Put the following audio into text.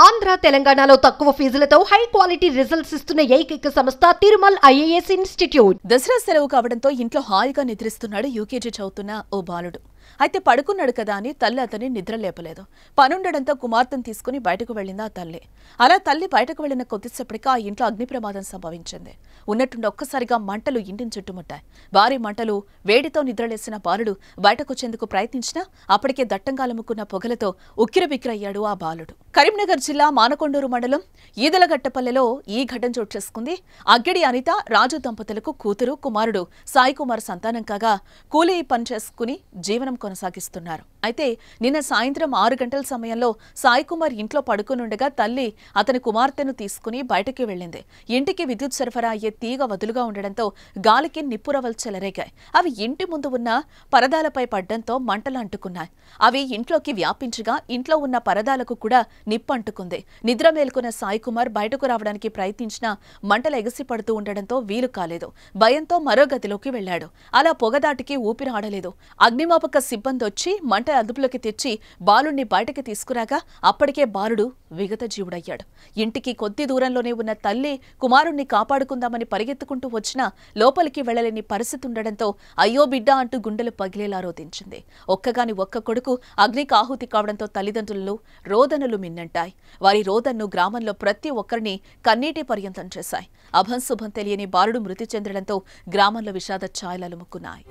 ఆంధ్ర తెలంగాణలో తక్కువ ఫీజులతో high quality results ఇస్తున్న ఏకైక సంస్థ తిరుమల్ ఐఏఎస్ ఇన్స్టిట్యూట్. దసరా సెలవు కావడంతో ఇంట్లో హాయిగా నిద్రిస్తున్నాడు యూకేజీ చదువుతున్న ఓ బాలుడు. అయితే పడుకున్నాడు కదా అని తల్లి అతన్ని నిద్ర లేపలేదు. పనుండడంతో కుమార్తెను తీసుకుని బయటకు వెళ్లింది ఆ తల్లి. అలా తల్లి బయటకు వెళ్లిన కొద్దిసేపటికి ఆ ఇంట్లో అగ్ని ప్రమాదం సంభవించింది. ఉన్నట్టుండి ఒక్కసారిగా మంటలు ఇంటిని చుట్టుముట్టాయి. భారీ మంటలు వేడితో నిద్రలేసిన బాలుడు బయటకొచ్చేందుకు ప్రయత్నించినా అప్పటికే దట్టంగా అలుముకున్న పొగలతో ఉక్కిరిబిక్కిరయ్యాడు ఆ బాలుడు. కరీంనగర్ జిల్లా మానకొండూరు మండలం ఈదలగట్టపల్లెలో ఈ ఘటన చోటు చేసుకుంది. అగ్గిడి అనిత రాజు దంపతులకు కూతురు కుమారుడు సాయి కుమార్ సంతానం కాగా కూలీ పని చేసుకుని జీవనం కొనసాగిస్తున్నారు. అయితే నిన్న సాయంత్రం 6 గంటల సమయంలో సాయి కుమార్ ఇంట్లో పడుకునుండగా తల్లి అతని కుమార్తెను తీసుకుని బయటకు వెళ్లింది. ఇంటికి విద్యుత్ సరఫరా అయ్యే తీగ వదులుగా ఉండడంతో గాలికి నిప్పురవలు చెలరేగాయి. అవి ఇంటి ముందు ఉన్న పరదాలపై పడ్డంతో మంటలు అంటుకున్నాయి. అవి ఇంట్లోకి వ్యాపించగా ఇంట్లో ఉన్న పరదాలకు కూడా నిప్పు అంటుకుంది. నిద్ర మేల్కొన్న సాయి కుమార్ బయటకు రావడానికి ప్రయత్నించినా మంటలు ఎగసి పడుతూ ఉండడంతో వీలు కాలేదు. భయంతో మరో గదిలోకి వెళ్లాడు. అలా పొగదాటికి ఊపిరి ఆడలేదు. అగ్నిమాపక సిబ్బంది వచ్చి మంట అదుపులోకి తెచ్చి బాలుడిని బయటకి తీసుకురాగా అప్పటికే బాలుడు విగత జీవుడయ్యాడు. ఇంటికి కొద్ది దూరంలోనే ఉన్న తల్లి కుమారుణ్ణి కాపాడుకుందామని పరిగెత్తుకుంటూ వచ్చినా లోపలికి వెళ్లలేని పరిస్థితి ఉండడంతో అయ్యో బిడ్డ అంటూ గుండెలు పగిలేలా రోదించింది. ఒక్కగాని ఒక్క కొడుకు అగ్నికి ఆహుతి కావడంతో తల్లిదండ్రులను రోదనలు మిన్నంటాయి. వారి రోదన్ను గ్రామంలో ప్రతి ఒక్కరిని కన్నీటి పర్యంతం చేశాయి. అభంశుభం తెలియని బాలుడు మృతి చెందడంతో గ్రామంలో విషాద ఛాయలు అలుముకున్నాయి.